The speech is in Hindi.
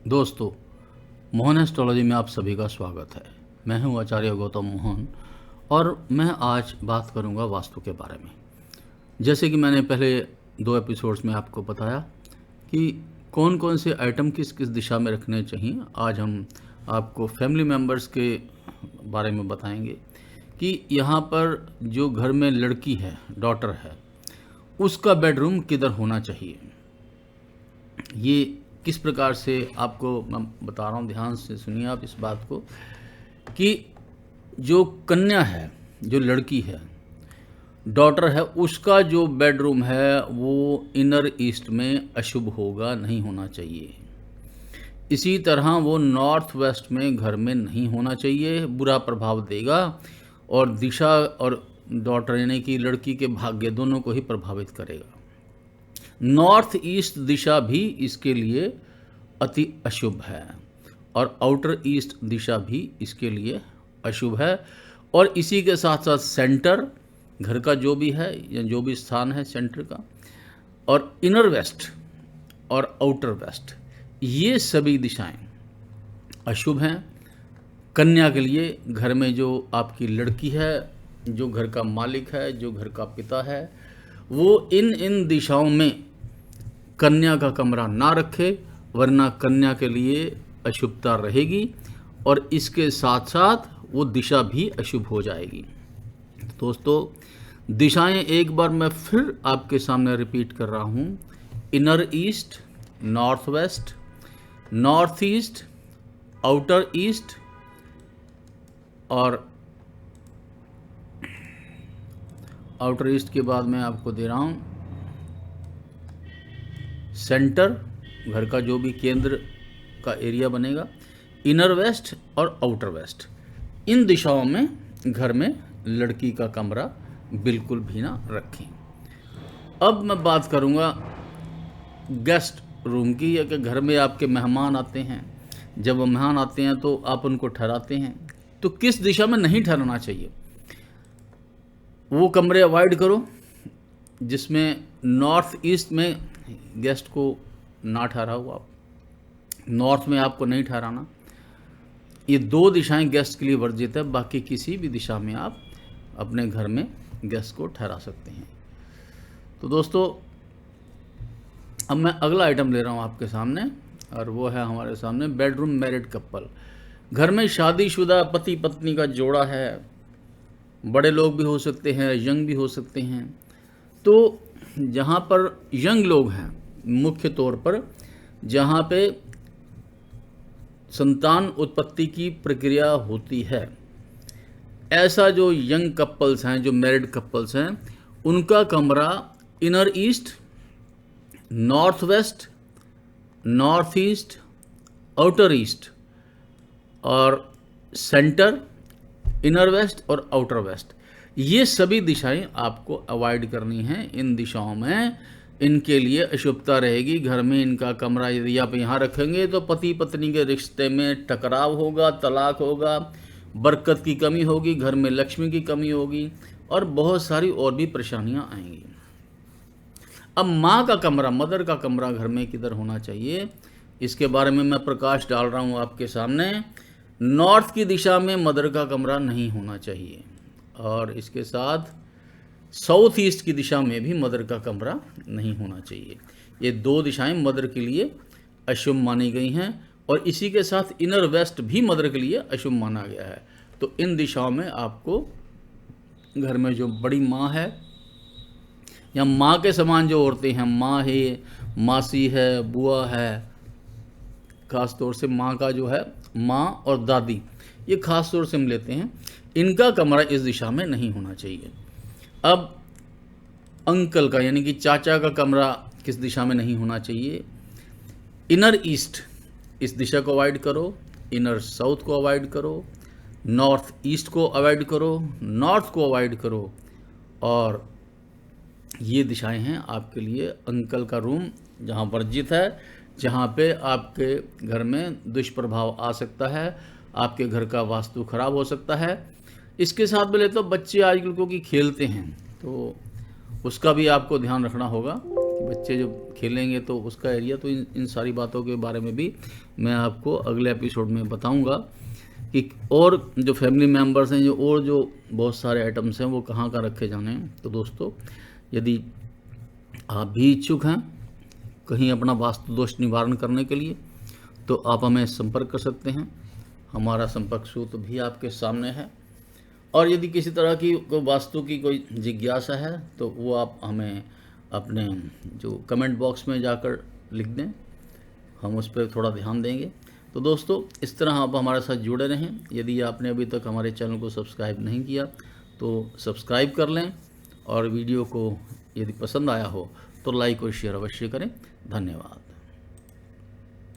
दोस्तों, मोहन एस्ट्रोलॉजी में आप सभी का स्वागत है। मैं हूं आचार्य गौतम मोहन और मैं आज बात करूंगा वास्तु के बारे में। जैसे कि मैंने पहले 2 एपिसोड्स में आपको बताया कि कौन कौन से आइटम किस किस दिशा में रखने चाहिए। आज हम आपको फैमिली मेम्बर्स के बारे में बताएंगे कि यहाँ पर जो घर में लड़की है, डॉटर है, उसका बेडरूम किधर होना चाहिए। ये किस प्रकार से आपको मैं बता रहा हूँ, ध्यान से सुनिए आप इस बात को कि जो कन्या है, जो लड़की है, डॉटर है, उसका जो बेडरूम है वो इनर ईस्ट में अशुभ होगा, नहीं होना चाहिए। इसी तरह वो नॉर्थ वेस्ट में घर में नहीं होना चाहिए, बुरा प्रभाव देगा और दिशा और डॉटर यानी कि लड़की के भाग्य दोनों को ही प्रभावित करेगा। नॉर्थ ईस्ट दिशा भी इसके लिए अति अशुभ है और आउटर ईस्ट दिशा भी इसके लिए अशुभ है। और इसी के साथ साथ सेंटर, घर का जो भी है या जो भी स्थान है सेंटर का, और इनर वेस्ट और आउटर वेस्ट, ये सभी दिशाएं अशुभ हैं। कन्या के लिए घर में जो आपकी लड़की है, जो घर का मालिक है, जो घर का पिता है, वो इन दिशाओं में कन्या का कमरा ना रखे, वरना कन्या के लिए अशुभता रहेगी और इसके साथ साथ वो दिशा भी अशुभ हो जाएगी। दोस्तों, दिशाएं एक बार मैं फिर आपके सामने रिपीट कर रहा हूँ। Inner east, north west, north east, outer east और आउटर ईस्ट के बाद मैं आपको दे रहा हूँ सेंटर, घर का जो भी केंद्र का एरिया बनेगा, इनर वेस्ट और आउटर वेस्ट। इन दिशाओं में घर में लड़की का कमरा बिल्कुल भी ना रखें। अब मैं बात करूंगा गेस्ट रूम की, या कि घर में आपके मेहमान आते हैं। जब वो मेहमान आते हैं तो आप उनको ठहराते हैं, तो किस दिशा में नहीं ठहराना चाहिए, वो कमरे अवॉइड करो जिसमें नॉर्थ ईस्ट में गेस्ट को ना ठहराओ आप। नॉर्थ में आपको नहीं ठहराना। ये 2 दिशाएं गेस्ट के लिए वर्जित है, बाकी किसी भी दिशा में आप अपने घर में गेस्ट को ठहरा सकते हैं। तो दोस्तों, अब मैं अगला आइटम ले रहा हूँ आपके सामने, और वो है हमारे सामने बेडरूम मैरिड कपल। घर में शादीशुदा पति पत्नी का जोड़ा है, बड़े लोग भी हो सकते हैं, यंग भी हो सकते हैं। तो जहाँ पर यंग लोग हैं, मुख्य तौर पर जहाँ पे संतान उत्पत्ति की प्रक्रिया होती है, ऐसा जो यंग कपल्स हैं, जो मैरिड कपल्स हैं, उनका कमरा inner east, north west, north east, outer east और सेंटर, इनर वेस्ट और आउटर वेस्ट, ये सभी दिशाएं आपको अवॉइड करनी हैं। इन दिशाओं में इनके लिए अशुभता रहेगी। घर में इनका कमरा यदि आप यहाँ रखेंगे तो पति पत्नी के रिश्ते में टकराव होगा, तलाक होगा, बरकत की कमी होगी, घर में लक्ष्मी की कमी होगी और बहुत सारी और भी परेशानियाँ आएंगी। अब माँ का कमरा, मदर का कमरा घर में किधर होना चाहिए, इसके बारे में मैं प्रकाश डाल रहा हूँ आपके सामने। नॉर्थ की दिशा में मदर का कमरा नहीं होना चाहिए और इसके साथ साउथ ईस्ट की दिशा में भी मदर का कमरा नहीं होना चाहिए। ये 2 दिशाएं मदर के लिए अशुभ मानी गई हैं और इसी के साथ इनर वेस्ट भी मदर के लिए अशुभ माना गया है। तो इन दिशाओं में आपको घर में जो बड़ी माँ है या माँ के समान जो औरतें हैं, माँ है, मासी है, बुआ है, खास तौर से माँ का जो है, माँ और दादी, ये खास तौर से हम लेते हैं, इनका कमरा इस दिशा में नहीं होना चाहिए। अब अंकल का यानी कि चाचा का कमरा किस दिशा में नहीं होना चाहिए। इनर ईस्ट, इस दिशा को अवॉइड करो, इनर साउथ को अवॉइड करो, नॉर्थ ईस्ट को अवॉइड करो, नॉर्थ को अवॉइड करो। और ये दिशाएं हैं आपके लिए अंकल का रूम, जहाँ वर्जित है, जहाँ पे आपके घर में दुष्प्रभाव आ सकता है, आपके घर का वास्तु खराब हो सकता है। इसके साथ बोले तो बच्चे आजकल को की खेलते हैं, तो उसका भी आपको ध्यान रखना होगा कि बच्चे जो खेलेंगे तो उसका एरिया, तो इन सारी बातों के बारे में भी मैं आपको अगले एपिसोड में बताऊंगा कि और जो फैमिली मेम्बर्स हैं, जो और जो बहुत सारे आइटम्स हैं वो कहाँ रखे जाने हैं। तो दोस्तों, यदि आप भी इच्छुक हैं कहीं अपना वास्तु दोष निवारण करने के लिए, तो आप हमें संपर्क कर सकते हैं। हमारा संपर्क सूत्र भी आपके सामने है। और यदि किसी तरह की कोई वास्तु की कोई जिज्ञासा है तो वो आप हमें अपने जो कमेंट बॉक्स में जाकर लिख दें, हम उस पर थोड़ा ध्यान देंगे। तो दोस्तों, इस तरह आप हमारे साथ जुड़े रहें। यदि आपने अभी तक हमारे चैनल को सब्सक्राइब नहीं किया तो सब्सक्राइब कर लें, और वीडियो को यदि पसंद आया हो तो लाइक और शेयर अवश्य करें। धन्यवाद।